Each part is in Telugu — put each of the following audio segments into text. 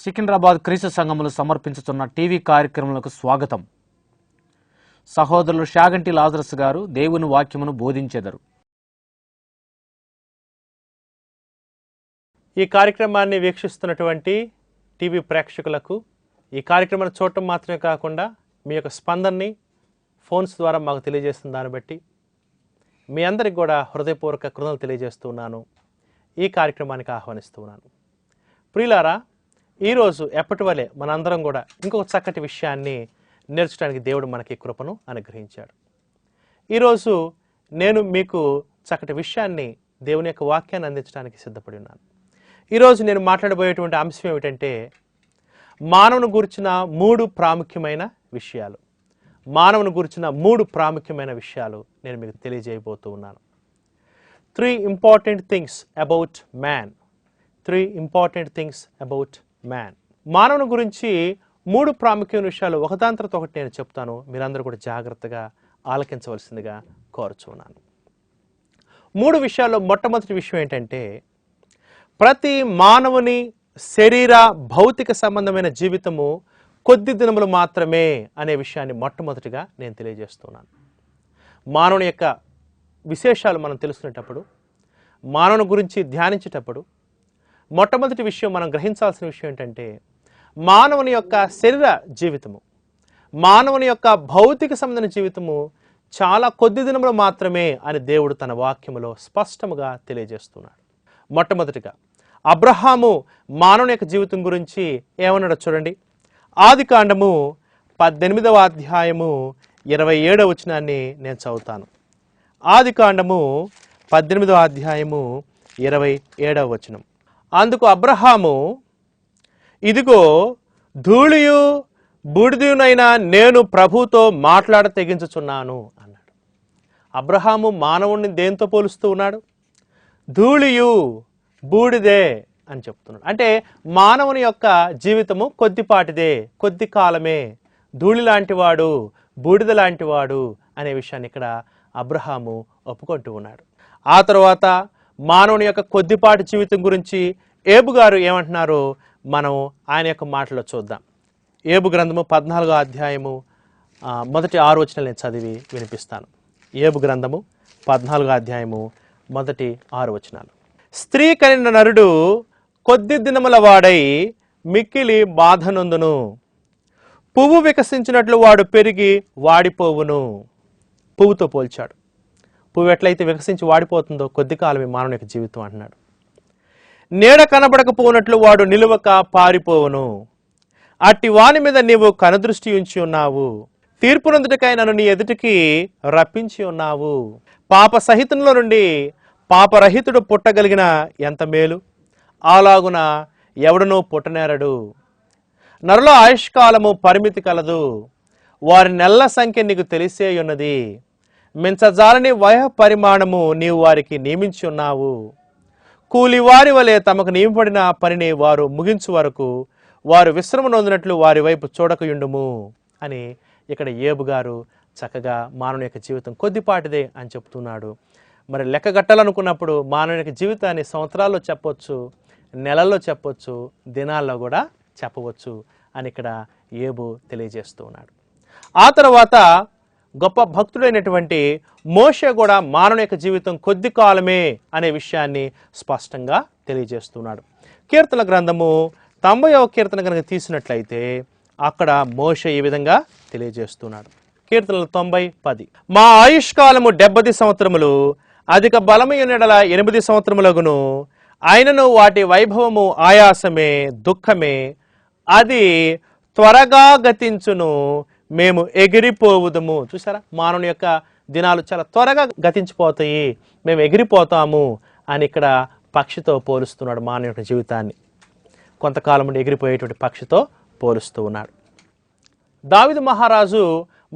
సికింద్రాబాద్ క్రీస్తు సంఘములు సమర్పించుతున్న టీవీ కార్యక్రమాలకు స్వాగతం. సహోదరులు షాగంటి లాజరస్ గారు దేవుని వాక్యమును బోధించెదరు. ఈ కార్యక్రమాన్ని వీక్షిస్తున్నటువంటి టీవీ ప్రేక్షకులకు ఈ కార్యక్రమాన్ని చూడటం మాత్రమే కాకుండా మీ యొక్క స్పందనని ఫోన్స్ ద్వారా మాకు తెలియజేస్తున్న దాన్ని బట్టి మీ అందరికి కూడా హృదయపూర్వక కృతజ్ఞతలు తెలియజేస్తున్నాను. ఈ కార్యక్రమానికి ఆహ్వానిస్తున్నాను. ప్రియులారా, ఈరోజు ఎప్పటి వలె మనందరం కూడా ఇంకొక చక్కటి విషయాన్ని నేర్చడానికి దేవుడు మనకి కృపను అనుగ్రహించాడు. ఈరోజు నేను మీకు చక్కటి విషయాన్ని దేవుని యొక్క వాక్యాన్ని అందించడానికి సిద్ధపడి ఉన్నాను. ఈరోజు నేను మాట్లాడబోయేటువంటి అంశం ఏమిటంటే మానవుని గురించిన మూడు ప్రాముఖ్యమైన విషయాలు. మానవుని గురించిన మూడు ప్రాముఖ్యమైన విషయాలు నేను మీకు తెలియజేయబోతూ ఉన్నాను. 3 important things about man. 3 important things about man. మానవుని గురించి మూడు ప్రాముఖ్యమైన విషయాలు ఒకదాని తర్వాత ఒకటి నేను చెప్తాను. మీరందరూ కూడా జాగ్రత్తగా ఆలకించవలసిందిగా కోరుచున్నాను. మూడు విషయాల్లో మొట్టమొదటి విషయం ఏంటంటే ప్రతి మానవుని శరీర భౌతిక సంబంధమైన జీవితము కొద్ది దినములు మాత్రమే అనే విషయాన్ని మొట్టమొదటిగా నేను తెలియజేస్తున్నాను. మానవుని యొక్క విశేషాలు మనం తెలుసుకునేటప్పుడు, మానవుని గురించి ధ్యానించేటప్పుడు మొట్టమొదటి విషయం మనం గ్రహించాల్సిన విషయం ఏంటంటే మానవుని యొక్క శరీర జీవితము, మానవుని యొక్క భౌతిక సంబంధమైన జీవితము చాలా కొద్ది దినములు మాత్రమే అని దేవుడు తన వాక్యములో స్పష్టముగా తెలియజేస్తున్నాడు. మొట్టమొదటిగా అబ్రహాము మానవుని యొక్క జీవితం గురించి ఏమన్నాడో చూడండి. ఆదికాండము 18వ అధ్యాయము 27వ వచనాన్ని నేను చదువుతాను. ఆదికాండము 18వ అధ్యాయము 27వ వచనం. అందుకు అబ్రహాము, ఇదిగో ధూళియు బూడిదయునైనా నేను ప్రభుతో మాట్లాడ తెగించుచున్నాను అన్నాడు. అబ్రహాము మానవుణ్ణి దేంతో పోలుస్తూ ఉన్నాడు? ధూళియు, బూడిదే అని చెప్తున్నాడు. అంటే మానవుని యొక్క జీవితము కొద్దిపాటిదే, కొద్ది కాలమే, ధూళి లాంటివాడు, బూడిద లాంటివాడు అనే విషయాన్ని ఇక్కడ అబ్రహాము ఒప్పుకుంటూ ఉన్నాడు. ఆ తర్వాత మానవుని యొక్క కొద్దిపాటి జీవితం గురించి ఏబు గారు ఏమంటున్నారో మనం ఆయన యొక్క మాటలో చూద్దాం. ఏబు గ్రంథము 14వ అధ్యాయము మొదటి 6 వచనాలు నేను చదివి వినిపిస్తాను. ఏబు గ్రంథము 14వ అధ్యాయము మొదటి 6 వచనాలు. స్త్రీ కనిన నరుడు కొద్ది దినముల వాడై మిక్కిలి బాధనొందును, పువ్వు వికసించినట్లు వాడు పెరిగి వాడిపోవును. పువ్వుతో పోల్చాడు. పువ్వు ఎట్లయితే వికసించి వాడిపోతుందో కొద్ది కాలమే మానవుని యొక్క జీవితం అంటున్నాడు. నీడ కనబడకపోనట్లు వాడు నిలువక పారిపోవును. అట్టి వాని మీద నీవు కనుదృష్టి ఉంచి ఉన్నావు. తీర్పునందుటికై నన్ను నీ ఎదుటికి రప్పించి ఉన్నావు. పాప సహితంలో నుండి పాపరహితుడు పుట్టగలిగిన ఎంత మేలు, అలాగున ఎవడనూ పుట్టనేరడు. నరుల ఆయుష్కాలము పరిమితి కలదు, వారి నెలల సంఖ్య నీకు తెలిసే ఉన్నది. మించజాలని వయ పరిమాణము నీవు వారికి నియమించి ఉన్నావు. కూలివారి వలె తమకు నియమపడిన పనిని వారు ముగించు వరకు వారు విశ్రమ నొందినట్లు వారి వైపు చూడకయుండుము అని ఇక్కడ ఏబు గారు చక్కగా మానవుని యొక్క జీవితం కొద్దిపాటిదే అని చెప్తున్నాడు. మరి లెక్క కట్టాలనుకున్నప్పుడు మానవుని యొక్క జీవితాన్ని సంవత్సరాల్లో చెప్పొచ్చు, నెలల్లో చెప్పొచ్చు, దినాల్లో కూడా చెప్పవచ్చు అని ఇక్కడ ఏబు తెలియజేస్తూ ఉన్నాడు. ఆ తర్వాత గొప్ప భక్తుడైనటువంటి మోషే కూడా మానవుని యొక్క జీవితం కొద్ది కాలమే అనే విషయాన్ని స్పష్టంగా తెలియజేస్తున్నాడు. కీర్తన గ్రంథము 90వ కీర్తన కనుక తీసినట్లయితే అక్కడ మోషే ఈ విధంగా తెలియజేస్తున్నాడు. కీర్తనలు 90:10. మా ఆయుష్కాలము 70 సంవత్సరములు, అధిక బలమైన 8 సంవత్సరములగును. అయినను వాటి వైభవము ఆయాసమే, దుఃఖమే, అది త్వరగా గతించును, మేము ఎగిరిపోవుదము. చూసారా, మానవుని యొక్క దినాలు చాలా త్వరగా గతించిపోతాయి, మేము ఎగిరిపోతాము అని ఇక్కడ పక్షితో పోలుస్తున్నాడు. మానవుని యొక్క జీవితాన్ని కొంతకాలం నుండి ఎగిరిపోయేటువంటి పక్షితో పోలుస్తూ ఉన్నాడు. దావీదు మహారాజు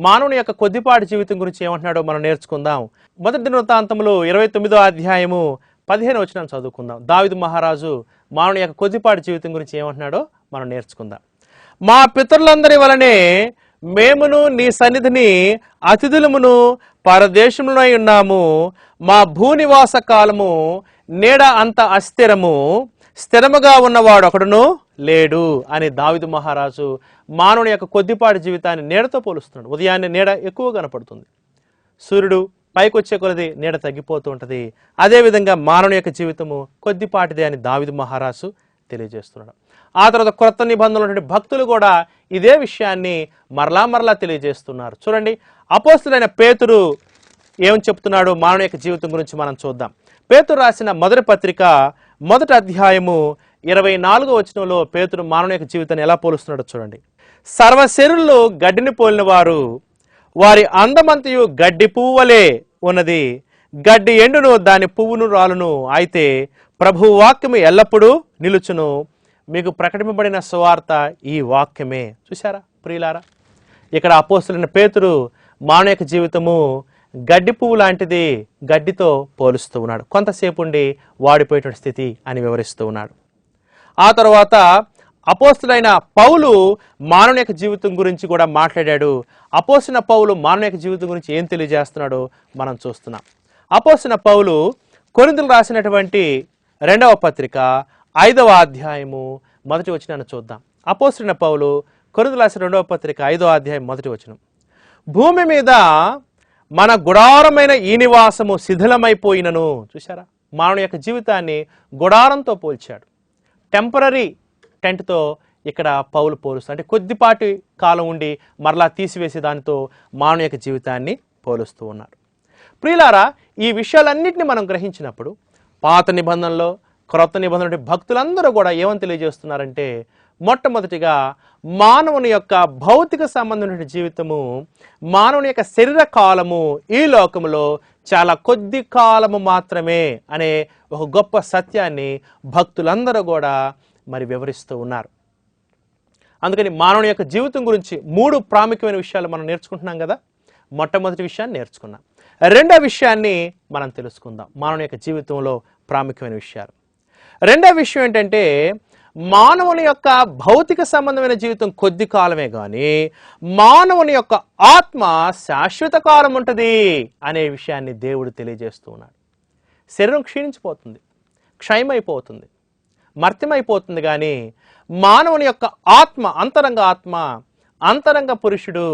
మానవుని యొక్క కొద్దిపాటి జీవితం గురించి ఏమంటున్నాడో మనం నేర్చుకుందాం. మొదటి దినవృత్తాంతములు 29వ అధ్యాయము 15వ వచనం చదువుకుందాం. దావీదు మహారాజు మానవుని యొక్క కొద్దిపాటి జీవితం గురించి ఏమంటున్నాడో మనం నేర్చుకుందాం. మా పితరులందరి వలనే మేమును నీ సన్నిధిని అతిథులమును పరదేశంలో ఉన్నాము. మా భూనివాస కాలము నీడ అంత అస్థిరము, స్థిరముగా ఉన్నవాడు ఒకడును లేడు అని దావీదు మహారాజు మానవుని యొక్క కొద్దిపాటి జీవితాన్ని నీడతో పోలుస్తున్నాడు. ఉదయాన్నే నీడ ఎక్కువ కనపడుతుంది, సూర్యుడు పైకి వచ్చే కొలది నీడ తగ్గిపోతూ ఉంటుంది. అదేవిధంగా మానవుని యొక్క జీవితము కొద్దిపాటిదే అని దావీదు మహారాజు తెలియజేస్తున్నాడు. ఆ తర్వాత క్రొత్త నిబంధనలో ఉన్నటువంటి భక్తులు కూడా ఇదే విషయాన్ని మరలా తెలియజేస్తున్నారు. చూడండి, అపోస్తులైన పేతురు ఏమని చెప్తున్నాడు మానవుని యొక్క జీవితం గురించి మనం చూద్దాం. పేతురు రాసిన మొదటి పత్రిక 1వ అధ్యాయము 24వ వచనంలో పేతురు మానవుని యొక్క జీవితాన్ని ఎలా పోలుస్తున్నాడో చూడండి. సర్వశరీరులు గడ్డిని పోలిన వారు, వారి అందమంతయు గడ్డి పువ్వులే ఉన్నది, గడ్డి ఎండును దాని పువ్వును రాలును, అయితే ప్రభు వాక్యము ఎల్లప్పుడూ నిలుచును, మీకు ప్రకటింపబడిన సువార్త ఈ వాక్యమే. చూసారా ప్రియులారా, ఇక్కడ అపోస్తలుడైన పేతురు మానవ యొక్క జీవితము గడ్డి పువ్వు లాంటిది, గడ్డితో పోలుస్తూ ఉన్నాడు. కొంతసేపు ఉండి వాడిపోయేటువంటి స్థితి అని వివరిస్తూ ఉన్నాడు. ఆ తర్వాత అపోస్తలుడైన పౌలు మానవ యొక్క జీవితం గురించి కూడా మాట్లాడాడు. అపోస్తలుడైన పౌలు మానవ యొక్క జీవితం గురించి ఏం తెలియజేస్తున్నాడో మనం చూస్తున్నాం. అపోస్తలుడైన పౌలు కొరింథీయులకు రాసినటువంటి 2వ పత్రిక 5వ అధ్యాయము 1వ వచనాన్ని చూద్దాం. అపోస్తలుడైన పౌలు కొరింథీయులకు రాసిన 2వ పత్రిక 5వ అధ్యాయం 1వ వచనం. భూమి మీద మన గుడారమైన ఈ నివాసము శిథిలమైపోయినను. చూసారా, మానవుని యొక్క జీవితాన్ని గుడారంతో పోల్చాడు. టెంపరరీ టెంట్తో ఇక్కడ పౌలు పోలుస్తాడు. అంటే కొద్దిపాటి కాలం ఉండి మరలా తీసివేసే దానితో మానవుని యొక్క జీవితాన్ని పోలుస్తూ ఉన్నారు. ప్రియులారా, ఈ విషయాలన్నింటినీ మనం గ్రహించినప్పుడు పాత నిబంధనలో క్రొత్త నిబంధన భక్తులందరూ కూడా ఏమని తెలియజేస్తున్నారంటే, మొట్టమొదటిగా మానవుని యొక్క భౌతిక సంబంధమైన జీవితము, మానవుని యొక్క శరీర కాలము ఈ లోకములో చాలా కొద్ది కాలము మాత్రమే అనే ఒక గొప్ప సత్యాన్ని భక్తులందరూ కూడా మరి వివరిస్తూ ఉన్నారు. అందుకని మానవుని యొక్క జీవితం గురించి 3 ప్రాముఖ్యమైన విషయాలు మనం నేర్చుకుంటున్నాం కదా. మొట్టమొదటి విషయాన్ని నేర్చుకున్నాం, రెండో విషయాన్ని మనం తెలుసుకుందాం. మానవుని యొక్క జీవితంలో ప్రాముఖ్యమైన విషయాలు. రెండో విషయం ఏంటంటే, మానవుని యొక్క భౌతిక సంబంధమైన జీవితం కొద్ది కాలమే కానీ మానవుని యొక్క ఆత్మ శాశ్వత కాలం ఉంటుంది అనే విషయాన్ని దేవుడు తెలియజేస్తూ ఉన్నాడు. శరీరం క్షీణించిపోతుంది, క్షయమైపోతుంది, మర్త్యమైపోతుంది, కానీ మానవుని యొక్క ఆత్మ, అంతరంగ పురుషుడు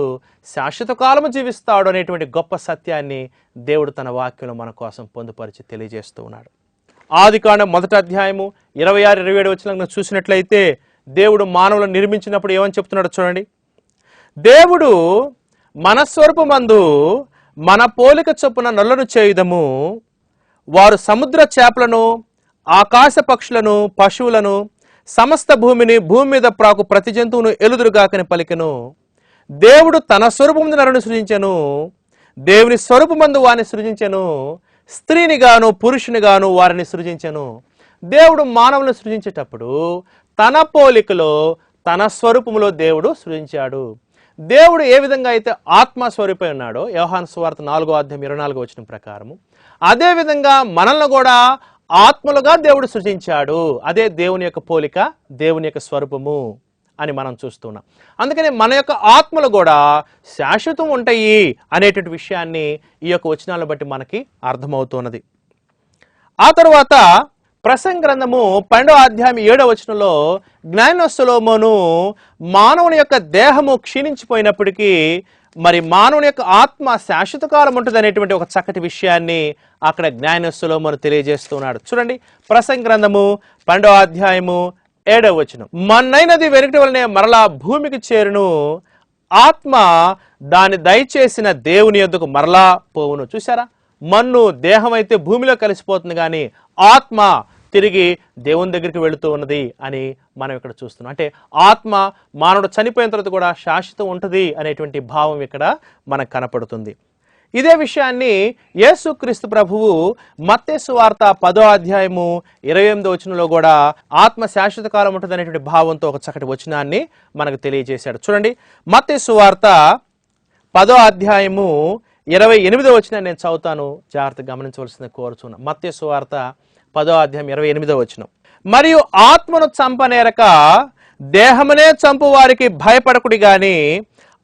శాశ్వత కాలము జీవిస్తాడు అనేటువంటి గొప్ప సత్యాన్ని దేవుడు తన వాక్యంలో మన కోసం పొందుపరిచి తెలియజేస్తూ ఉన్నాడు. ఆదికాండం 1వ అధ్యాయము 26-27 వచనాలను చూసినట్లయితే దేవుడు మానవులను నిర్మించినప్పుడు ఏమని చెప్తున్నాడో చూడండి. దేవుడు మన స్వరూపమందు మన పోలిక చొప్పున నొల్లను చేయుదము, వారు సముద్ర చేపలను, ఆకాశ పక్షులను, పశువులను, సమస్త భూమిని, భూమి మీద ప్రాకు ప్రతి జంతువును ఎలుదురుగాకని పలికెను. దేవుడు తన స్వరూపమందు నరుని సృజించెను, దేవుని స్వరూపమందు వారిని సృజించెను, స్త్రీని గాను పురుషుని గాను వారిని సృజించెను. దేవుడు మానవులను సృజించేటప్పుడు తన పోలికలో, తన స్వరూపములో దేవుడు సృజించాడు. దేవుడు ఏ విధంగా అయితే ఆత్మస్వరూపై ఉన్నాడో యోహాను సువార్త 4వ అధ్యాయం 24వ వచనం ప్రకారము, అదే విధంగా మనల్ని కూడా ఆత్మలుగా దేవుడు సృజించాడు. అదే దేవుని యొక్క పోలిక, దేవుని యొక్క స్వరూపము అని మనం చూస్తున్నాం. అందుకని మన యొక్క ఆత్మలు కూడా శాశ్వతం ఉంటాయి అనేటువంటి విషయాన్ని ఈ యొక్క వచనాలను బట్టి మనకి అర్థమవుతున్నది. ఆ తర్వాత ప్రసంగి గ్రంథము 12వ అధ్యాయం 7వ వచనంలో జ్ఞాని సొలొమోను మానవుని యొక్క దేహము క్షీణించిపోయినప్పటికీ మరి మానవుని యొక్క ఆత్మ శాశ్వత కాలం ఉంటుంది అనేటువంటి ఒక చక్కటి విషయాన్ని అక్కడ జ్ఞాని సొలొమోను తెలియజేస్తున్నాడు. చూడండి, ప్రసంగి గ్రంథము 12వ అధ్యాయము 7వ వచనం. మన్నైనది వెనుకటి వలనే మరలా భూమికి చేరును, ఆత్మ దాన్ని దయచేసిన దేవుని యొద్దకు మరలా పోవును. చూసారా, మన్ను దేహం అయితే భూమిలో కలిసిపోతుంది, కానీ ఆత్మ తిరిగి దేవుని దగ్గరికి వెళుతూ ఉన్నది అని మనం ఇక్కడ చూస్తున్నాం. అంటే ఆత్మ మానవుడు చనిపోయిన తర్వాత కూడా శాశ్వతం ఉంటుంది అనేటువంటి భావం ఇక్కడ మనకు కనపడుతుంది. ఇదే విషయాన్ని యేసుక్రీస్తు ప్రభువు మత్తయి సువార్త 10వ అధ్యాయము 28వ వచనంలో కూడా ఆత్మ శాశ్వత కాలం ఉంటుంది అనేటువంటి భావంతో ఒక చక్కటి వచనాన్ని మనకు తెలియజేశాడు. చూడండి, మత్తయి సువార్త 10వ అధ్యాయము 28వ వచనాన్ని నేను చదువుతాను, జాగ్రత్తగా గమనించవలసింది కోరుచున్నాను. మత్తయి సువార్త 10వ అధ్యాయం 28వ వచనం. మరియు ఆత్మను చంపనేరక దేహమునే చంపు వారికి భయపడకుడి గాని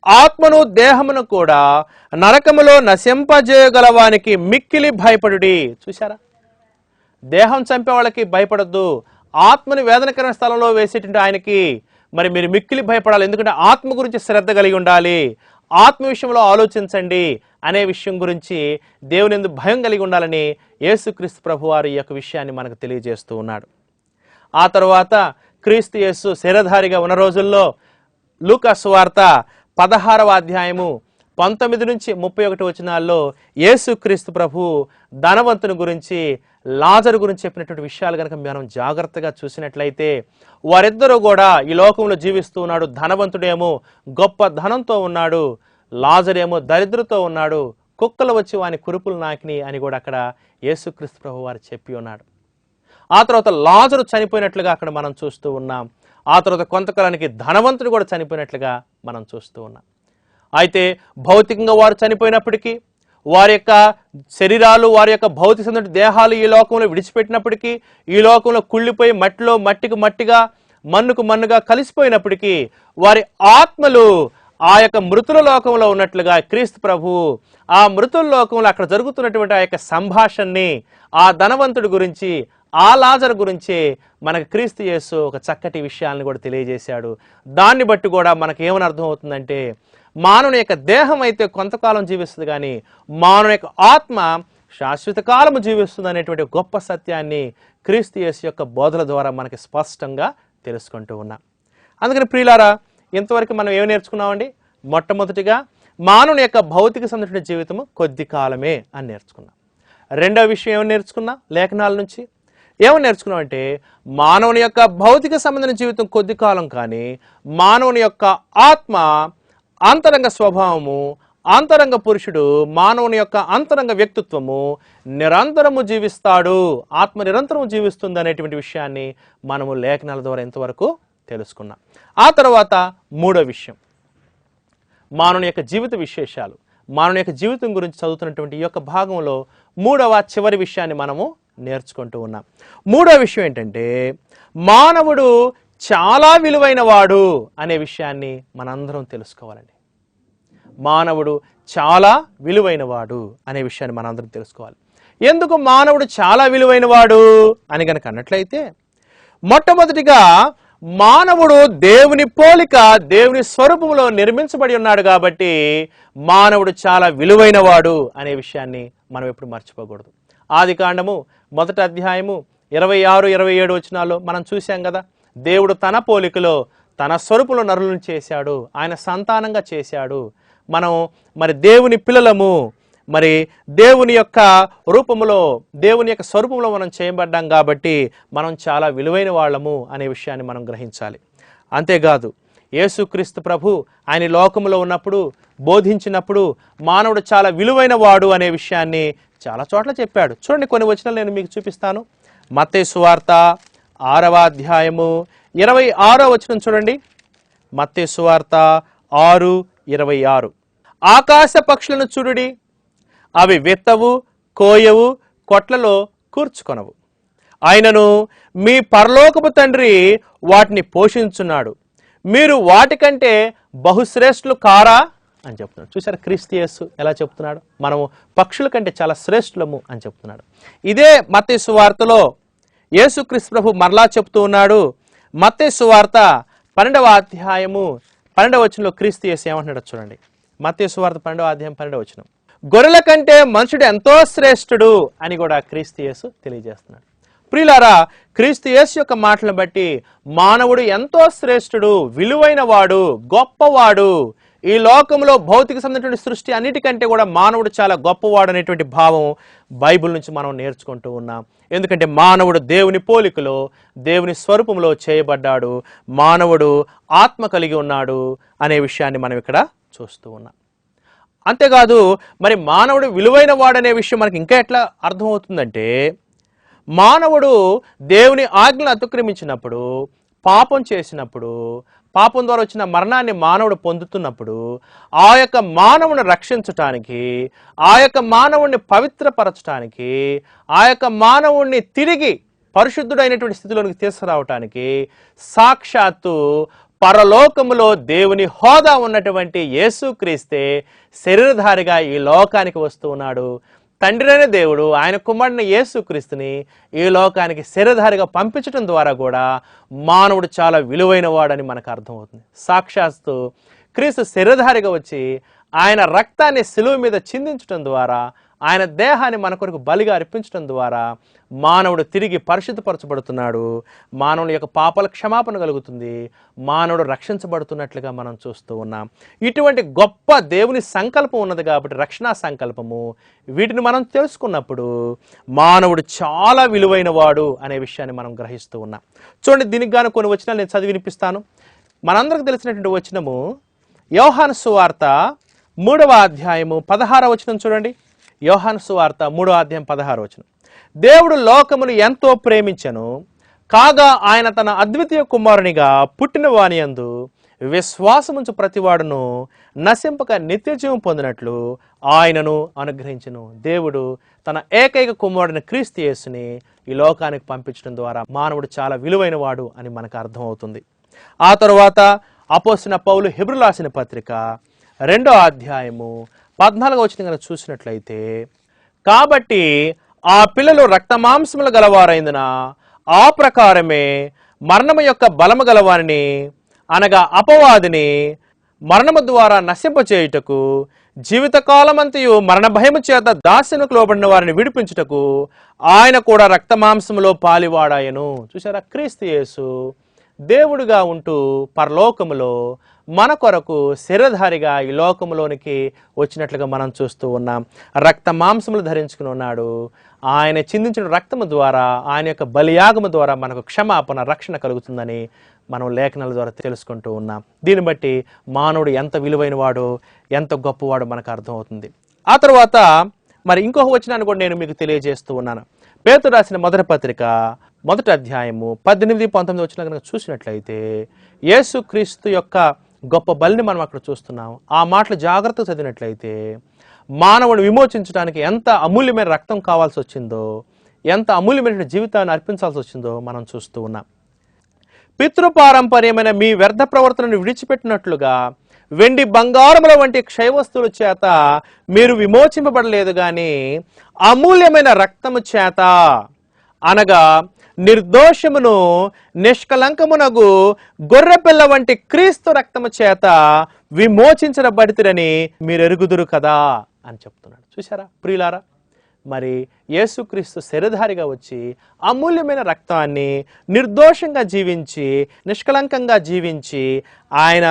ఆత్మను దేహమును కూడా నరకములో నశింపజేయగలవానికి మిక్కిలి భయపడుడి. చూసారా, దేహం చంపే వాళ్ళకి భయపడద్దు, ఆత్మని వేదనకరమైన స్థలంలో వేసేటువంటి ఆయనకి మరి మీరు మిక్కిలి భయపడాలి. ఎందుకంటే ఆత్మ గురించి శ్రద్ధ కలిగి ఉండాలి, ఆత్మ విషయంలో ఆలోచించండి అనే విషయం గురించి దేవుని యందు భయం కలిగి ఉండాలని యేసుక్రీస్తు ప్రభువారు ఈ యొక్క విషయాన్ని మనకు తెలియజేస్తూ ఉన్నాడు. ఆ తర్వాత క్రీస్తు యేసు శరీరధారిగా ఉన్న రోజుల్లో లూకా సువార్త 16వ అధ్యాయము 19 నుంచి 31 వచనాల్లో యేసుక్రీస్తు ప్రభు ధనవంతుని గురించి, లాజరు గురించి చెప్పినటువంటి విషయాలు కనుక మనం జాగ్రత్తగా చూసినట్లయితే వారిద్దరూ కూడా ఈ లోకంలో జీవిస్తూ ఉన్నాడు. ధనవంతుడేమో గొప్ప ధనంతో ఉన్నాడు, లాజరేమో దరిద్రతో ఉన్నాడు, కుక్కలు వచ్చి వాని కురుపులు నాకిని అని కూడా అక్కడ యేసుక్రీస్తు ప్రభు వారు చెప్పి ఉన్నాడు. ఆ తర్వాత లాజరు చనిపోయినట్లుగా అక్కడ మనం చూస్తూ ఉన్నాం. ఆ తర్వాత కొంతకాలానికి ధనవంతుడు కూడా చనిపోయినట్లుగా మనం చూస్తూ ఉన్నాం. అయితే భౌతికంగా వారు చనిపోయినప్పటికీ, వారి యొక్క శరీరాలు, వారి యొక్క భౌతిక సంబంధించిన దేహాలు ఈ లోకంలో విడిచిపెట్టినప్పటికీ, ఈ లోకంలో కుళ్ళిపోయి మట్టిలో మట్టికి మట్టిగా, మన్నుకు మన్నుగా కలిసిపోయినప్పటికీ వారి ఆత్మలు ఆ యొక్క మృతుల లోకంలో ఉన్నట్లుగా క్రీస్తు ప్రభు ఆ మృతుల లోకంలో అక్కడ జరుగుతున్నటువంటి ఆ యొక్క సంభాషణని, ఆ ధనవంతుడి గురించి, ఆ లాజరు గురించి మనకు క్రీస్తు యేసు ఒక చక్కటి విషయాలను కూడా తెలియజేశాడు. దాన్ని బట్టి కూడా మనకు ఏమని అర్థం అవుతుందంటే, మానవుని యొక్క దేహం అయితే కొంతకాలం జీవిస్తుంది, కానీ మానవుని యొక్క ఆత్మ శాశ్వత కాలము జీవిస్తుంది అనేటువంటి గొప్ప సత్యాన్ని క్రీస్తు యేసు యొక్క బోధల ద్వారా మనకి స్పష్టంగా తెలుసుకుంటూ ఉన్నాం. అందుకని ప్రియులారా, ఇంతవరకు మనం ఏమి నేర్చుకున్నామండి? మొట్టమొదటిగా మానవుని యొక్క భౌతిక సంబంధించిన జీవితము కొద్ది కాలమే అని నేర్చుకున్నాం. రెండవ విషయం ఏమని నేర్చుకున్నాం? లేఖనాల నుంచి ఏమని నేర్చుకున్నామంటే, మానవుని యొక్క భౌతిక సంబంధించిన జీవితం కొద్ది కాలం, కానీ మానవుని యొక్క ఆత్మ, అంతరంగ స్వభావము, అంతరంగ పురుషుడు, మానవుని యొక్క అంతరంగ వ్యక్తిత్వము నిరంతరము జీవిస్తాడు, ఆత్మ నిరంతరము జీవిస్తుంది అనేటువంటి విషయాన్ని మనము లేఖనాల ద్వారా ఎంతవరకు తెలుసుకున్నాం. ఆ తర్వాత మూడో విషయం, మానవుని యొక్క జీవిత విశేషాలు, మానవుని యొక్క జీవితం గురించి చదువుతున్నటువంటి ఈ యొక్క భాగంలో మూడవ చివరి విషయాన్ని మనము నేర్చుకుంటూ ఉన్నాం. మూడో విషయం ఏంటంటే, మానవుడు చాలా విలువైన వాడు అనే విషయాన్ని మనందరం తెలుసుకోవాలండి. మానవుడు చాలా విలువైన వాడు అనే విషయాన్ని మనందరం తెలుసుకోవాలి. ఎందుకు మానవుడు చాలా విలువైన వాడు అని కనుక అన్నట్లయితే, మొట్టమొదటిగా మానవుడు దేవుని పోలిక, దేవుని స్వరూపంలో నిర్మించబడి ఉన్నాడు కాబట్టి మానవుడు చాలా విలువైన వాడు అనే విషయాన్ని మనం ఎప్పుడు మర్చిపోకూడదు. ఆదికాండము 1వ అధ్యాయము 26, 27 వచనాల్లో మనం చూసాం కదా, దేవుడు తన పోలికలో తన స్వరూపంలో నరులను చేశాడు, ఆయన సంతానంగా చేశాడు. మనం మరి దేవుని పిల్లలము, మరి దేవుని యొక్క రూపములో, దేవుని యొక్క స్వరూపంలో మనం చేయబడ్డాం కాబట్టి మనం చాలా విలువైన వాళ్ళము అనే విషయాన్ని మనం గ్రహించాలి. అంతేకాదు, యేసుక్రీస్తు ప్రభు ఆయన లోకంలో ఉన్నప్పుడు బోధించినప్పుడు మానవుడు చాలా విలువైన వాడు అనే విషయాన్ని చాలా చోట్ల చెప్పాడు. చూడండి, కొన్ని వచనాలు నేను మీకు చూపిస్తాను. మత్తయి సువార్త 6వ అధ్యాయము 26వ వచనం చూడండి. మత్తయి సువార్త 6:26, ఆకాశ పక్షులను చూడుడి, అవి విత్తవు, కోయవు, కొట్లలో కూర్చుకొనవు, ఆయనను మీ పరలోకపు తండ్రి వాటిని పోషించున్నాడు, మీరు వాటికంటే బహుశ్రేష్ఠులు కారా అని చెప్తున్నాడు. చూసారా క్రీస్తు యేసు ఎలా చెప్తున్నాడు? మనము పక్షుల కంటే చాలా శ్రేష్ఠులము అని చెప్తున్నాడు. ఇదే మత్తయి సువార్తలో యేసుక్రీస్తు ప్రభు మరలా చెప్తూ ఉన్నాడు. మత్తయి సువార్త 12వ అధ్యాయము 12వ వచనంలో క్రీస్తు యేసు ఏమంటున్నాడో చూడండి. మత్తయి సువార్త 12వ అధ్యాయం 12వ వచనం, గొర్రెల కంటే మనుషుడు ఎంతో శ్రేష్ఠుడు అని కూడా క్రీస్తు యేసు తెలియజేస్తున్నాడు. ప్రియులారా, క్రీస్తు యేసు యొక్క మాటలను బట్టి మానవుడు ఎంతో శ్రేష్ఠుడు, విలువైన వాడు, గొప్పవాడు. ఈ లోకంలో భౌతిక సంబంధించిన సృష్టి అన్నిటికంటే కూడా మానవుడు చాలా గొప్పవాడు అనేటువంటి భావం బైబిల్ నుంచి మనం నేర్చుకుంటూ ఉన్నాం. ఎందుకంటే మానవుడు దేవుని పోలికలో, దేవుని స్వరూపంలో చేయబడ్డాడు, మానవుడు ఆత్మ కలిగి ఉన్నాడు అనే విషయాన్ని మనం ఇక్కడ చూస్తూ ఉన్నాం. అంతేకాదు, మరి మానవుడు విలువైన వాడనే విషయం మనకి ఇంకా ఎట్లా అర్థమవుతుందంటే, మానవుడు దేవుని ఆజ్ఞలు అతిక్రమించినప్పుడు, పాపం చేసినప్పుడు, పాపం ద్వారా వచ్చిన మరణాన్ని మానవుడు పొందుతున్నప్పుడు, ఆ యొక్క మానవుని రక్షించటానికి, ఆ యొక్క మానవుణ్ణి పవిత్రపరచడానికి, ఆ యొక్క మానవుణ్ణి తిరిగి పరిశుద్ధుడైనటువంటి స్థితిలోనికి తీసుకురావటానికి సాక్షాత్తు పరలోకములో దేవుని హోదా ఉన్నటువంటి యేసుక్రీస్తే శరీరధారిగా ఈ లోకానికి వస్తూ ఉన్నాడు. తండ్రి దేవుడు ఆయన కుమారుని యేసుక్రీస్తుని ఈ లోకానికి శరీరధారిగా పంపించడం ద్వారా కూడా మానవుడు చాలా విలువైన వాడని మనకు అర్థమవుతుంది. సాక్షాత్తు క్రీస్తు శరీరధారిగా వచ్చి ఆయన రక్తాన్ని శిలువ మీద చిందించడం ద్వారా, ఆయన దేహాన్ని మన కొరకు బలిగా అర్పించడం ద్వారా మానవుడు తిరిగి పరిశుద్ధపరచబడుతున్నాడు. మానవుని యొక్క పాపాల క్షమాపణ కలుగుతుంది. మానవుడు రక్షించబడుతున్నట్లుగా మనం చూస్తూ ఉన్నాం. ఇటువంటి గొప్ప దేవుని సంకల్పం ఉన్నది కాబట్టి, రక్షణ సంకల్పము, వీటిని మనం తెలుసుకున్నప్పుడు మానవుడు చాలా విలువైన వాడు అనే విషయాన్ని మనం గ్రహిస్తూ ఉన్నాం. చూడండి, దీనికి గాను కొన్ని వచనాలు నేను చదివి వినిపిస్తాను. మనందరికి తెలిసినటువంటి వచనము యోహాను సువార్త 3వ అధ్యాయము 16వ వచనం చూడండి. యోహాను సువార్త 3వ అధ్యాయం 16వ వచనం. దేవుడు లోకమును ఎంతో ప్రేమించెను, కాగా ఆయన తన అద్వితీయ కుమారునిగా పుట్టిన వాని యందు విశ్వాసముంచు ప్రతివాడును నశింపక నిత్యజీవం పొందినట్లు ఆయనను అనుగ్రహించెను. దేవుడు తన ఏకైక కుమారుడిని క్రీస్తు యేసుని ఈ లోకానికి పంపించడం ద్వారా మానవుడు చాలా విలువైన వాడు అని మనకు అర్థమవుతుంది. ఆ తరువాత అపోస్తలుడైన పౌలు హెబ్రీయులకు రాసిన పత్రిక 2వ అధ్యాయము 14వ వచనం కనుక చూసినట్లయితే, కాబట్టి ఆ పిల్లలు రక్తమాంసములు గలవారైందున ఆ ప్రకారమే మరణము యొక్క బలము గలవారిని, అనగా అపవాదిని మరణము ద్వారా నశింపచేయుటకు, జీవితకాలమంతయు మరణ భయము చేత దాస్యమునకు లోబడిన వారిని విడిపించుటకు ఆయన కూడా రక్తమాంసములో పాలివాడాయను. చూసారా, క్రీస్తు యేసు దేవుడుగా ఉంటూ పరలోకములో మన కొరకు శరీరధారిగా ఈ లోకములోనికి వచ్చినట్లుగా మనం చూస్తూ ఉన్నాం. రక్త మాంసములు ధరించుకుని ఉన్నాడు. ఆయన చిందించిన రక్తము ద్వారా, ఆయన యొక్క బలియాగము ద్వారా మనకు క్షమాపణ, రక్షణ కలుగుతుందని మనం లేఖనాల ద్వారా తెలుసుకుంటూ ఉన్నాం. దీన్ని బట్టి మానవుడు ఎంత విలువైన వాడో, ఎంత గొప్పవాడో మనకు అర్థమవుతుంది. ఆ తర్వాత మరి ఇంకొక వచనాన్ని కూడా నేను మీకు తెలియజేస్తూ ఉన్నాను. పేతురు రాసిన మొదటి పత్రిక 1వ అధ్యాయము 18-19 వచనాలు కనుక చూసినట్లయితే, యేసుక్రీస్తు యొక్క గొప్ప బలిని మనం అక్కడ చూస్తున్నాం. ఆ మాటలు జాగ్రత్తగా చదివినట్లయితే మానవుడు విమోచించడానికి ఎంత అమూల్యమైన రక్తం కావాల్సి వచ్చిందో, ఎంత అమూల్యమైన జీవితాన్ని అర్పించాల్సి వచ్చిందో మనం చూస్తూ ఉన్నాం. పితృపారంపర్యమైన మీ వ్యర్థ ప్రవర్తనను విడిచిపెట్టినట్లుగా వెండి బంగారముల వంటి క్షయవస్తువుల చేత మీరు విమోచింపబడలేదు గాని అమూల్యమైన రక్తము చేత, అనగా నిర్దోషమును నిష్కలంకమునగు గొర్రెపిల్ల వంటి క్రీస్తు రక్తము చేత విమోచించబడితిరని మీరు ఎరుగుదురు కదా అని చెప్తున్నాడు. చూసారా ప్రియులారా, మరి యేసుక్రీస్తు శరీరధారిగా వచ్చి అమూల్యమైన రక్తాన్ని నిర్దోషంగా జీవించి, నిష్కలంకంగా జీవించి, ఆయన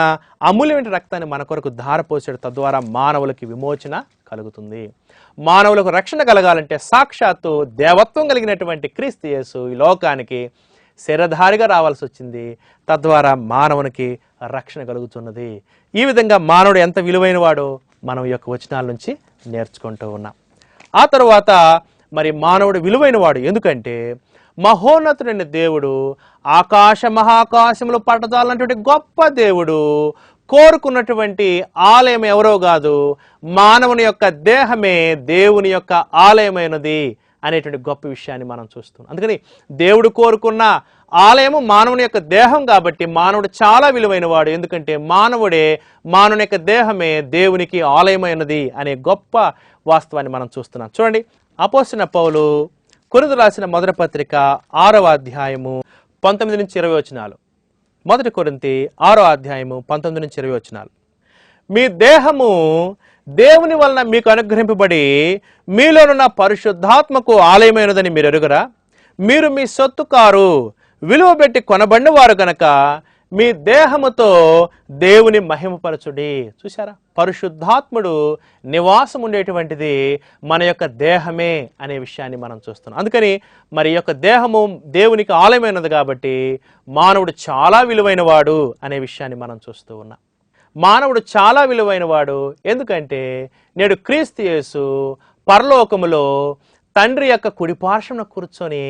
అమూల్యమైన రక్తాన్ని మన కొరకు ధారపోసాడు. తద్వారా మానవులకి విమోచన కలుగుతుంది. మానవులకు రక్షణ కలగాలంటే సాక్షాత్తు దేవత్వం కలిగినటువంటి క్రీస్తు యేసు ఈ లోకానికి శరీరధారిగా రావాల్సి వచ్చింది. తద్వారా మానవునికి రక్షణ కలుగుతున్నది. ఈ విధంగా మానవుడు ఎంత విలువైన వాడో మనం ఈ యొక్క వచనాల నుంచి నేర్చుకుంటూ ఉన్నాం. ఆ తరువాత మరి మానవుడు విలువైన వాడు ఎందుకంటే మహోన్నతుడైన దేవుడు, ఆకాశ మహాకాశములు పట్టదాలన్నటువంటి గొప్ప దేవుడు కోరుకున్నటువంటి ఆలయం ఎవరో కాదు, మానవుని యొక్క దేహమే దేవుని యొక్క ఆలయమైనది అనేటువంటి గొప్ప విషయాన్ని మనం చూస్తున్నాం. అందుకని దేవుడు కోరుకున్న ఆలయము మానవుని యొక్క దేహం కాబట్టి మానవుడు చాలా విలువైన వాడు. ఎందుకంటే మానవుని యొక్క దేహమే దేవునికి ఆలయమైనది అనే గొప్ప వాస్తవాన్ని మనం చూస్తున్నాం. చూడండి, అపోస్తలుడైన పౌలు కొరింథీయులకు రాసిన మొదటి పత్రిక 6వ అధ్యాయము 19-20 వచనాలు. 1 కొరింథీ 6వ అధ్యాయము 19-20 వచనాలు. మీ దేహము దేవుని వలన మీకు అనుగ్రహింపబడి మీలోనున్న పరిశుద్ధాత్మకు ఆలయమైనదని మీరు ఎరుగరా? మీరు మీ సొత్తు కారు, విలువ పెట్టి కొనబడిన వారు గనక మీ దేహముతో దేవుని మహిమపరచుడి. చూసారా, పరిశుద్ధాత్ముడు నివాసం ఉండేటువంటిది మన యొక్క దేహమే అనే విషయాన్ని మనం చూస్తున్నాం. అందుకని మరి యొక్క దేహము దేవునికి ఆలయమైనది కాబట్టి మానవుడు చాలా విలువైన వాడు అనే విషయాన్ని మనం చూస్తూ ఉన్నాం. మానవుడు చాలా విలువైన వాడు ఎందుకంటే నేడు క్రీస్తు యేసు పరలోకములో తండ్రి యొక్క కుడి పార్శ్వమున కూర్చొని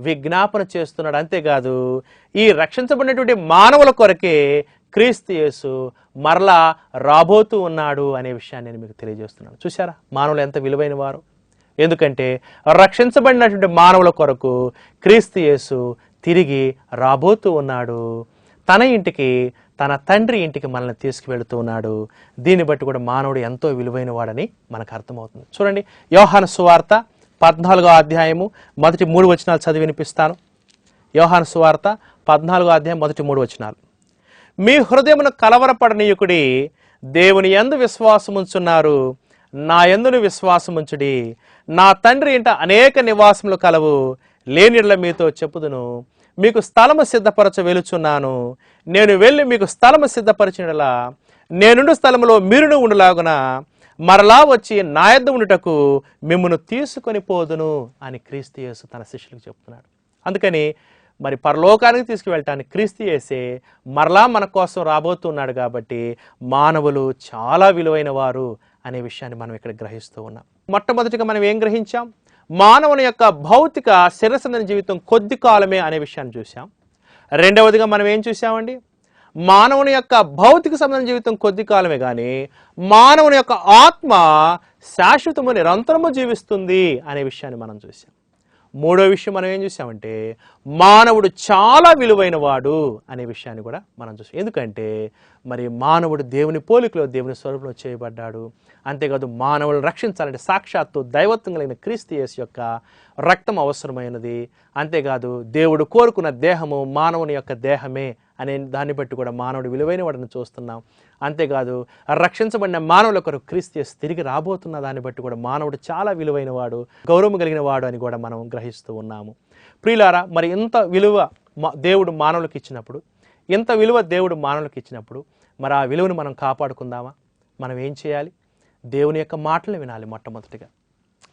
విజ్ఞాపన చేస్తున్నాడు. అంతేకాదు, ఈ రక్షించబడినటువంటి మానవుల కొరకే క్రీస్తు యేసు మరలా రాబోతూ ఉన్నాడు అనే విషయాన్ని నేను మీకు తెలియజేస్తున్నాను. చూసారా, మానవులు ఎంత విలువైన వారు. ఎందుకంటే రక్షించబడినటువంటి మానవుల కొరకు క్రీస్తు యేసు తిరిగి రాబోతూ ఉన్నాడు. తన ఇంటికి తన తండ్రి ఇంటికి మనల్ని తీసుకువెళుతూ ఉన్నాడు. దీన్ని బట్టి కూడా మానవుడు ఎంతో విలువైన వాడని మనకు అర్థమవుతుంది. చూడండి, యోహాను సువార్త 14వ అధ్యాయము మొదటి 3 వచనాలు చదివి వినిపిస్తాను. యోహాను సువార్త 14వ అధ్యాయం మొదటి 3 వచనాలు. మీ హృదయమును కలవరపడనీయుకుడి, దేవుని యందు విశ్వాసముంచున్నారు, నా యందును విశ్వాసముంచుడి. నా తండ్రి ఇంట అనేక నివాసములు కలవు, లేనిట్ల మీతో చెప్పుదును. మీకు స్థలము సిద్ధపరచ వెలుచున్నాను. నేను వెళ్ళి మీకు స్థలము సిద్ధపరిచినలా నేనుండు స్థలములో మీరును ఉండులాగున మరలా వచ్చి నా యొద్ద ఉండుటకు మిమ్మును తీసుకొని పోదును అని క్రీస్తు యేసు తన శిష్యులకు చెప్తున్నాడు. అందుకని మరి పరలోకానికి తీసుకువెళ్ళటానికి క్రీస్తు యేసే మరలా మన కోసం రాబోతున్నాడు. కాబట్టి మానవులు చాలా విలువైన వారు అనే విషయాన్ని మనం ఇక్కడ గ్రహిస్తూ ఉన్నాం. మొట్టమొదటిగా మనం ఏం గ్రహించాం? మానవుని యొక్క భౌతిక శరీరసంబంధ జీవితం కొద్ది కాలమే అనే విషయాన్ని చూసాం. రెండవదిగా మనం ఏం చూసామండి? మానవుని యొక్క భౌతిక సంబంధ జీవితం కొద్ది కాలమే కానీ మానవుని యొక్క ఆత్మ శాశ్వతము నిరంతరము జీవిస్తుంది అనే విషయాన్ని మనం చూసాం. మూడో విషయం మనం ఏం చూసామంటే మానవుడు చాలా విలువైన వాడు అనే విషయాన్ని కూడా మనం చూసాం. ఎందుకంటే మరి మానవుడు దేవుని పోలికలో దేవుని స్వరూపంలో చేయబడ్డాడు. అంతేకాదు మానవులు రక్షించాలంటే సాక్షాత్తు దైవత్వం కలిగిన క్రీస్తు యేసు యొక్క రక్తం అవసరమైనది. అంతేకాదు దేవుడు కోరుకున్న దేహము మానవుని యొక్క దేహమే అనే దాన్ని బట్టి కూడా మానవుడు విలువైన వాడిని చూస్తున్నాం. అంతేకాదు రక్షించబడిన మానవుల కొరకు క్రీస్తు యేసు తిరిగి రాబోతున్న దాన్ని బట్టి కూడా మానవుడు చాలా విలువైన వాడు, గౌరవం కలిగిన వాడు అని కూడా మనం గ్రహిస్తూ ఉన్నాము. ప్రియులారా, మరి ఇంత విలువ దేవుడు మానవులకు ఇచ్చినప్పుడు, ఇంత విలువ దేవుడు మానవులకు ఇచ్చినప్పుడు మరి ఆ విలువను మనం కాపాడుకుందామా? మనం ఏం చేయాలి? దేవుని యొక్క మాటలు వినాలి. మొట్టమొదటిగా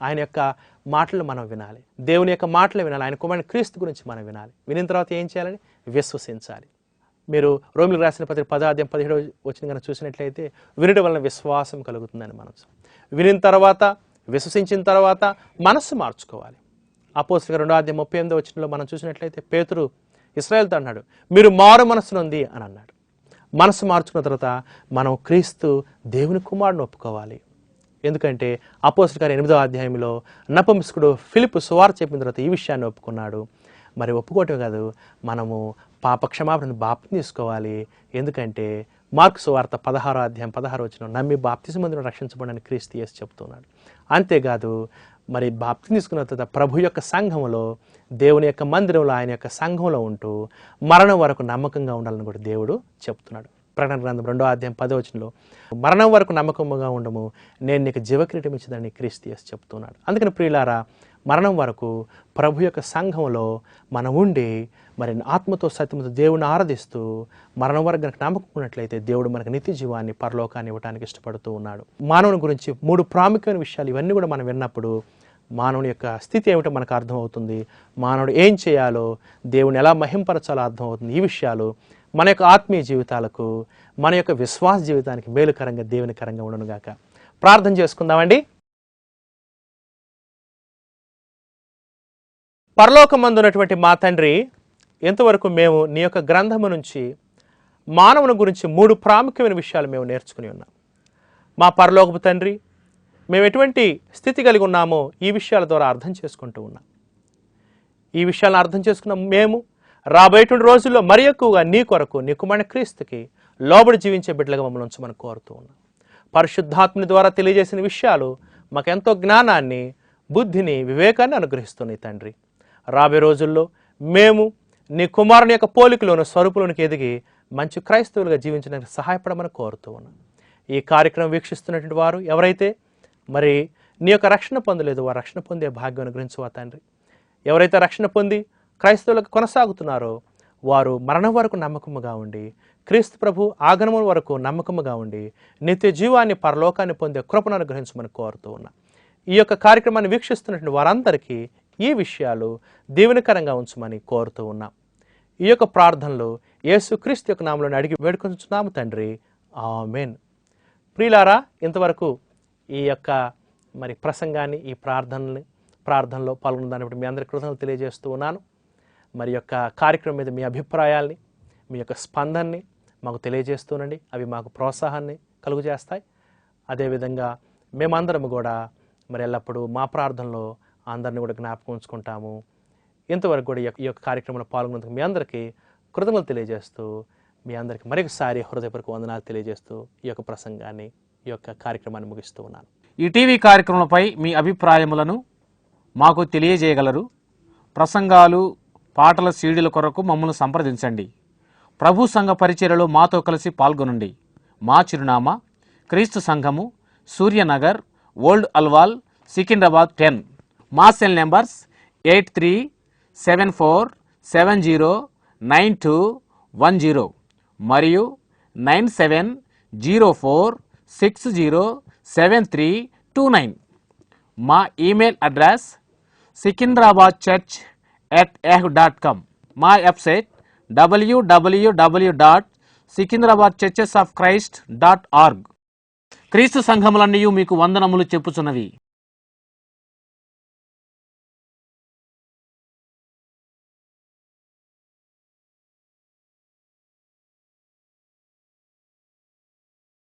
ఆయన యొక్క మాటలు మనం వినాలి. దేవుని యొక్క మాటలు వినాలి. ఆయన కుమారుని క్రీస్తు గురించి మనం వినాలి. వినిన తర్వాత ఏం చేయాలని? విశ్వసించాలి. మీరు రోమిలకు రాసిన పత్రిక 10వ అధ్యాయం 17వ వచనం కనుక చూసినట్లయితే వినడం వలన విశ్వాసం కలుగుతుందని మనసు. వినిన తర్వాత విశ్వసించిన తర్వాత మనస్సు మార్చుకోవాలి. అపోస్తలుల 2వ అధ్యాయం 38వ వచనంలో మనం చూసినట్లయితే పేతురు ఇశ్రాయేలుతో అన్నాడు, మీరు మారు మనస్సు నొంది అని అన్నాడు. మనసు మార్చుకున్న తర్వాత మనం క్రీస్తు దేవుని కుమారుని ఒప్పుకోవాలి. ఎందుకంటే అపోస్తలుల కార్యం 8వ అధ్యాయంలో నపుంసకుడు ఫిలిప్పు సువార్త చెప్పిన తర్వాత ఈ విషయాన్ని ఒప్పుకున్నాడు. మరి ఒప్పుకోవటం కాదు, మనము పాప క్షమాపణ బాప్తిసం తీసుకోవాలి. ఎందుకంటే మార్కు సువార్త 16వ అధ్యాయం 16వ వచనం నమ్మి బాప్తిసం పొందిన రక్షించబడని క్రీస్తు యేసు చెప్తున్నాడు. అంతేకాదు మరి బాప్తిసం తీసుకున్న తర్వాత ప్రభు యొక్క సంఘంలో, దేవుని యొక్క మందిరంలో, ఆయన యొక్క సంఘంలో ఉంటూ మరణం వరకు నమ్మకంగా ఉండాలని కూడా దేవుడు చెప్తున్నాడు. ప్రకటన గ్రంథం 2వ అధ్యాయం 10వ వచనంలో మరణం వరకు నమ్మకంగా ఉండము, నేను నీకు జీవకిరీటం ఇచ్చిందని క్రీస్తు యేసు చెప్తున్నాడు. అందుకని ప్రియులారా, మరణం వరకు ప్రభు యొక్క సంఘంలో మనం ఉండి మరి ఆత్మతో సత్యముతో దేవుని ఆరాధిస్తూ మరణం వరకు కనుక నమ్మకం ఉన్నట్లయితే దేవుడు మనకు నిత్య జీవాన్ని పరలోకాన్ని ఇవ్వడానికి ఇష్టపడుతూ ఉన్నాడు. మానవుని గురించి 3 ప్రాముఖ్యమైన విషయాలు ఇవన్నీ కూడా మనం విన్నప్పుడు మానవుని యొక్క స్థితి ఏమిటో మనకు అర్థమవుతుంది. మానవుడు ఏం చేయాలో, దేవుని ఎలా మహింపరచాలో అర్థమవుతుంది. ఈ విషయాలు మన యొక్క ఆత్మీయ జీవితాలకు, మన యొక్క విశ్వాస జీవితానికి మేలుకరంగా దేవునికరంగా ఉండనుగాక. ప్రార్థన చేసుకుందామండి. పరలోకమందున్నటువంటి మా తండ్రి, ఎంతవరకు మేము నీ యొక్క గ్రంథము నుంచి మానవుని గురించి 3 ప్రాముఖ్యమైన విషయాలు మేము నేర్చుకుని ఉన్నాం. మా పరలోకపు తండ్రి, మేము ఎటువంటి స్థితి కలిగి ఉన్నామో ఈ విషయాల ద్వారా అర్థం చేసుకుంటూ ఉన్నాం. ఈ విషయాలను అర్థం చేసుకున్న మేము రాబోయేటువంటి రోజుల్లో మరి ఎక్కువగా నీ కొరకు, నీ కుమారుని క్రీస్తుకి లోబడి జీవించే బిడ్డలుగా మమ్మల్ని ఉంచమని కోరుతూ ఉన్నాం. పరిశుద్ధాత్మని ద్వారా తెలియజేసిన విషయాలు మాకెంతో జ్ఞానాన్ని, బుద్ధిని, వివేకాన్ని అనుగ్రహిస్తున్నాయి తండ్రి. రాబోయే రోజుల్లో మేము నీ కుమారుని యొక్క పోలికలోను, స్వరూపులోనికి ఎదిగి మంచి క్రైస్తవులుగా జీవించడానికి సహాయపడమని కోరుతూ ఉన్నాం. ఈ కార్యక్రమం వీక్షిస్తున్నటువంటి వారు ఎవరైతే మరి నీ యొక్క రక్షణ పొందలేదు, వారు రక్షణ పొందే భాగ్యం అనుగ్రహించువా తండ్రి. ఎవరైతే రక్షణ పొంది క్రైస్తవులకు కొనసాగుతున్నారో వారు మరణం వరకు నమ్మకముగా ఉండి, క్రీస్తు ప్రభు ఆగమనం వరకు నమ్మకముగా ఉండి నిత్య జీవాన్ని, పరలోకాన్ని పొందే కృపను అనుగ్రహించమని కోరుతూ ఉన్నాం. ఈ యొక్క కార్యక్రమాన్ని వీక్షిస్తున్నటువంటి వారందరికీ ఈ విషయాలు దీవెనకరంగా ఉంచమని కోరుతూ ఉన్నాం. ఈ యొక్క ప్రార్థనలు యేసు క్రీస్తు యొక్క నామములో అడిగి వేడుకొంచున్నాము తండ్రి, ఆమేన్. ప్రియులారా, ఇంతవరకు ఈ యొక్క మరి ప్రసంగాన్ని, ఈ ప్రార్థనలో పాల్గొన్న దాన్ని బట్టి మీ అందరి కృతజ్ఞతలు తెలియజేస్తూ ఉన్నాను. మరి యొక్క కార్యక్రమం మీద మీ అభిప్రాయాల్ని, మీ యొక్క స్పందనని మాకు తెలియజేస్తూనండి. అవి మాకు ప్రోత్సాహాన్ని కలుగజేస్తాయి. అదేవిధంగా మేమందరము కూడా మరి ఎల్లప్పుడూ మా ప్రార్థనలో అందరినీ కూడా జ్ఞాపకం ఉంచుకుంటాము. ఇంతవరకు కూడా ఈ యొక్క కార్యక్రమంలో పాల్గొన్నందుకు మీ అందరికీ కృతజ్ఞతలు తెలియజేస్తూ మీ అందరికీ మరొకసారి హృదయపూర్వక వందనాలు తెలియజేస్తూ ఈ యొక్క ప్రసంగాన్ని, ఈ యొక్క కార్యక్రమాన్ని ముగిస్తూ ఉన్నాను. ఈ టీవీ కార్యక్రమంపై మీ అభిప్రాయములను మాకు తెలియజేయగలరు. ప్రసంగాలు, పాటల సీడీల కొరకు మమ్మల్ని సంప్రదించండి. ప్రభు సంఘ పరిచర్యలో మాతో కలిసి పాల్గొనండి. మా చిరునామా క్రీస్తు సంఘము, సూర్యనగర్, ఓల్డ్ అల్వాల్, సికింద్రాబాద్ 10. మా సెల్ నెంబర్స్ 8374709210 మరియు 9704607329. మా ఈమెయిల్ అడ్రస్ sikindrabadchurch@yahoo.com. మా వెబ్సైట్ www.sikindrabadchurchesofchrist.org. క్రీస్తు సంఘములన్నీ మీకు వందనములు చెప్పుచున్నవి.